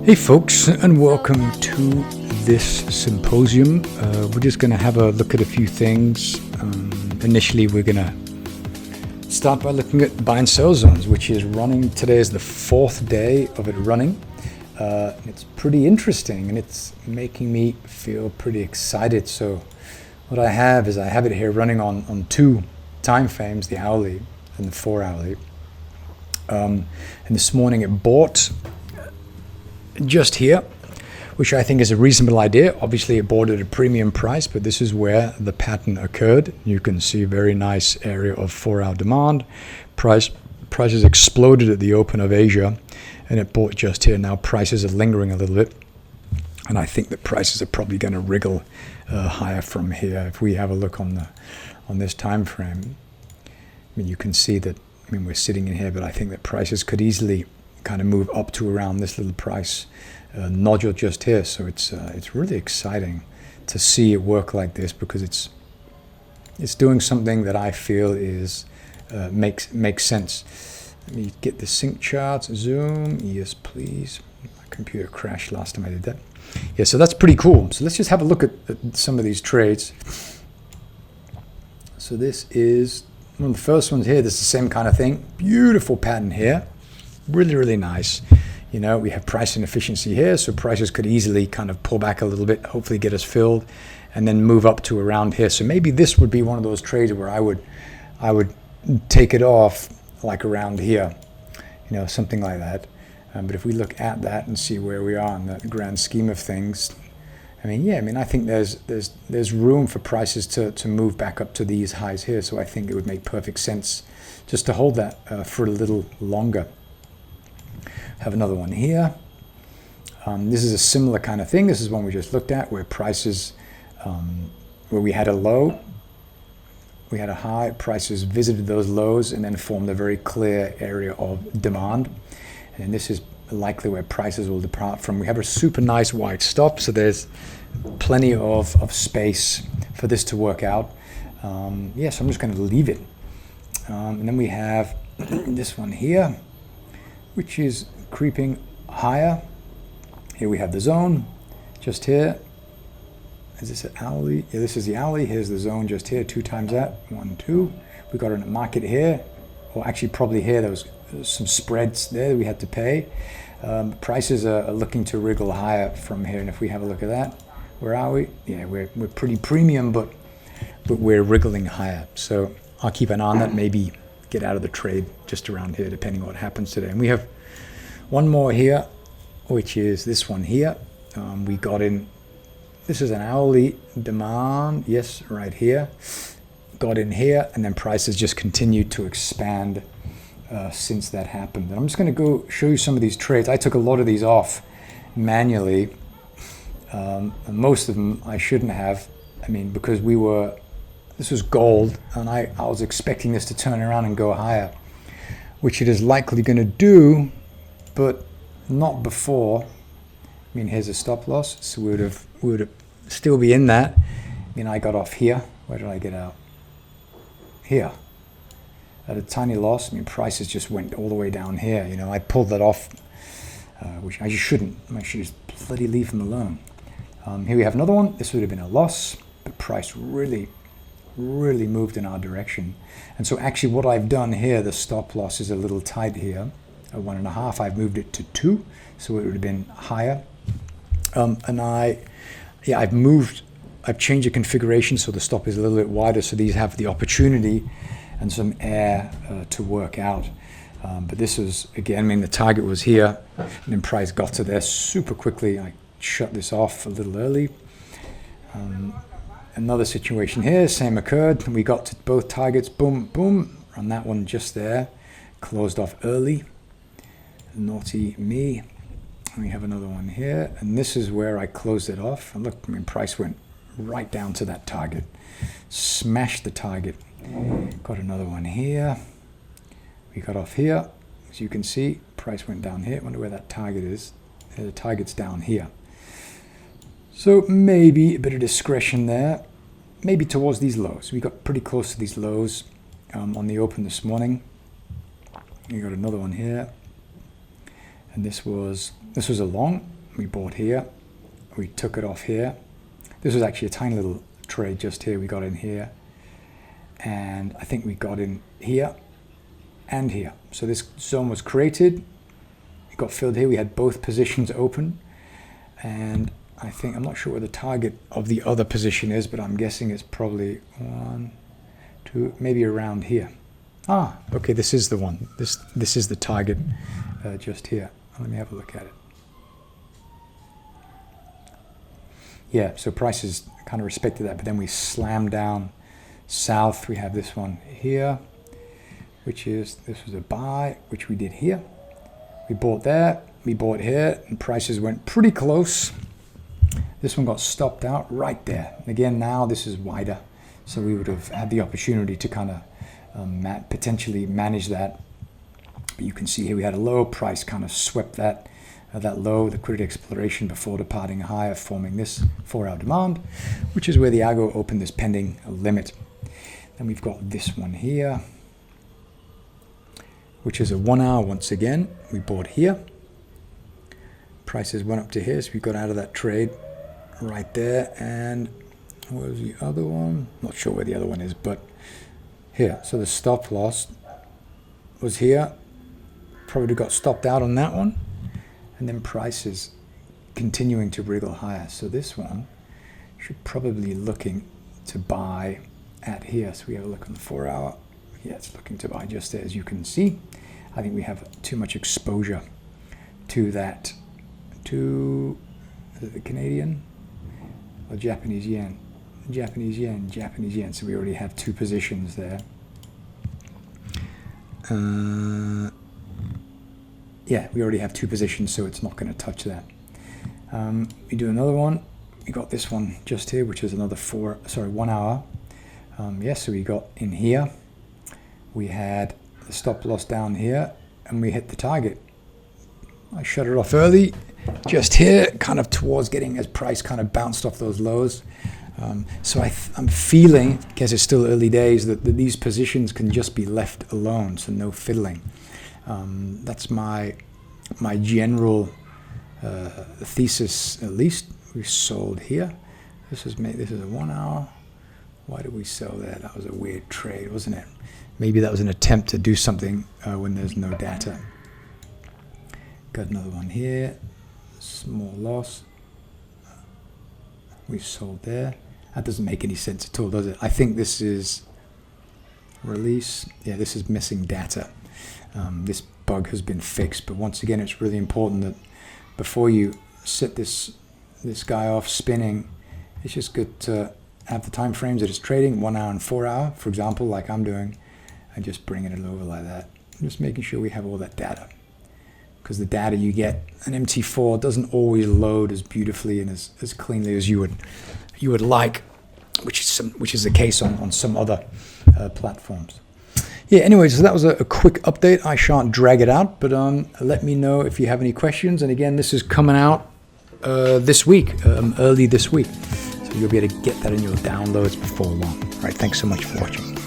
Hey folks, and welcome to this symposium. We're just going to have a look at a few things. Initially, we're going to start by looking at buy and sell zones, which is running. Today is the fourth day of it running. It's pretty interesting, and it's making me feel pretty excited. So what I have is I have it here running on two time frames, the hourly and the 4 hourly. And this morning it bought just here, which I think is a reasonable idea. Obviously it bought at a premium price, but this is where the pattern occurred. You can see a very nice area of 4-hour demand. Prices exploded at the open of Asia, and it bought just here. Now prices are lingering a little bit, and I think that prices are probably going to wriggle higher from here. If we have a look on this time frame, I mean, you can see that. I mean, we're sitting in here, but I think that prices could easily kind of move up to around this little price nodule just here. So it's really exciting to see it work like this, because it's doing something that I feel is makes sense. Let me get the sync charts, zoom, yes please. My computer crashed last time I did that. Yeah, so that's pretty cool. So let's just have a look at some of these trades. So this is one of the first ones here. This is the same kind of thing. Beautiful pattern here. Really, really nice. You know, we have price inefficiency here, so prices could easily kind of pull back a little bit, hopefully get us filled, and then move up to around here. So maybe this would be one of those trades where I would take it off like around here, you know, something like that. But if we look at that and see where we are in the grand scheme of things, I mean, yeah, I mean, I think there's room for prices to move back up to these highs here. So I think it would make perfect sense just to hold that for a little longer. Have another one here. This is a similar kind of thing. This is one we just looked at, where prices, where we had a low, we had a high, prices visited those lows and then formed a very clear area of demand. And this is likely where prices will depart from. We have a super nice wide stop, so there's plenty of space for this to work out. Yeah, so I'm just going to leave it. And then we have this one here, which is creeping higher. Here we have the zone just here. Is this an hourly? Yeah, this is the hourly. Here's the zone just here, 2 times that, 1, 2. We got a market here, or actually probably here. There was some spreads there that we had to pay. Prices are looking to wriggle higher from here, and if we have a look at that, where are we? Yeah, we're pretty premium, but we're wriggling higher. So I'll keep an eye on that. Maybe get out of the trade just around here, depending on what happens today. And we have one more here, which is this one here. We got in. This is an hourly demand. Yes, right here. Got in here, and then prices just continued to expand since that happened. And I'm just going to go show you some of these trades. I took a lot of these off manually. And most of them I shouldn't have. I mean, because this was gold, and I was expecting this to turn around and go higher, which it is likely going to do, but not before. I mean, here's a stop loss, so we would still be in that. I mean, I got off here. Where did I get out? Here. At a tiny loss. I mean, prices just went all the way down here. You know, I pulled that off, which I just shouldn't. I should just bloody leave them alone. Here we have another one. This would have been a loss, but price really moved in our direction. And so actually what I've done here, the stop loss is a little tight here, at 1.5. I've moved it to 2, so it would have been higher. And I've changed the configuration so the stop is a little bit wider, so these have the opportunity and some air to work out. But this was, again, I mean, the target was here, and then price got to there super quickly. I shut this off a little early. Another situation here, same occurred. We got to both targets, boom, boom, on that one just there. Closed off early. Naughty me. And we have another one here, and this is where I closed it off. And look, I mean, price went right down to that target. Smashed the target. Got another one here. We got off here. As you can see, price went down here. I wonder where that target is. The target's down here. So maybe a bit of discretion there. Maybe towards these lows. We got pretty close to these lows on the open this morning. You got another one here. And this was This was a long, we bought here, we took it off here. This was actually a tiny little trade just here, we got in here. And I think we got in here and here. So this zone was created, it got filled here, we had both positions open. And I think, I'm not sure where the target of the other position is, but I'm guessing it's probably 1, 2, maybe around here. Ah, okay, this is the one. This is the target just here. Let me have a look at it. Yeah, so prices kind of respected that, but then we slammed down south. We have this one here, which is, this was a buy, which we did here. We bought there, we bought here, and prices went pretty close. This one got stopped out right there. Again, now this is wider, so we would have had the opportunity to kind of potentially manage that. But you can see here we had a low, price kind of swept that low, liquidity exploration before departing higher, forming this 4-hour demand, which is where the algo opened this pending limit. Then we've got this one here, which is a 1-hour once again. We bought here. Prices went up to here, so we got out of that trade right there. And what was the other one? Not sure where the other one is, but here. So the stop loss was here. Probably got stopped out on that one. And then prices continuing to wriggle higher. So this one should probably looking to buy at here. So we have a look on the 4-hour. Yeah, it's looking to buy just there, as you can see. I think we have too much exposure to that, to the Canadian or Japanese yen. Japanese yen, Japanese yen. So we already have 2 positions there. Yeah, we already have 2 positions, so it's not going to touch that. We do another one. We got this one just here, which is another 1 hour. Yeah, so we got in here. We had the stop loss down here, and we hit the target. I shut it off early, just here, kind of towards getting as price kind of bounced off those lows. So I'm feeling, because it's still early days, that these positions can just be left alone, so no fiddling. That's my general thesis, at least. We sold here. This is a 1 hour. Why did we sell there? That was a weird trade, wasn't it? Maybe that was an attempt to do something when there's no data. Got another one here. Small loss. We sold there. That doesn't make any sense at all, does it? I think this is release. Yeah, this is missing data. This bug has been fixed, but once again, it's really important that before you set this guy off spinning, it's just good to have the time frames that it's trading, 1 hour and 4 hour, for example, like I'm doing, and just bringing it over like that. Just making sure we have all that data, because the data you get, an MT4 doesn't always load as beautifully and as cleanly as you would like, which is the case on some other platforms. Yeah, anyway, so that was a quick update. I shan't drag it out, but let me know if you have any questions. And again, this is coming out this week, early this week. So you'll be able to get that in your downloads before long. All right, thanks so much for watching.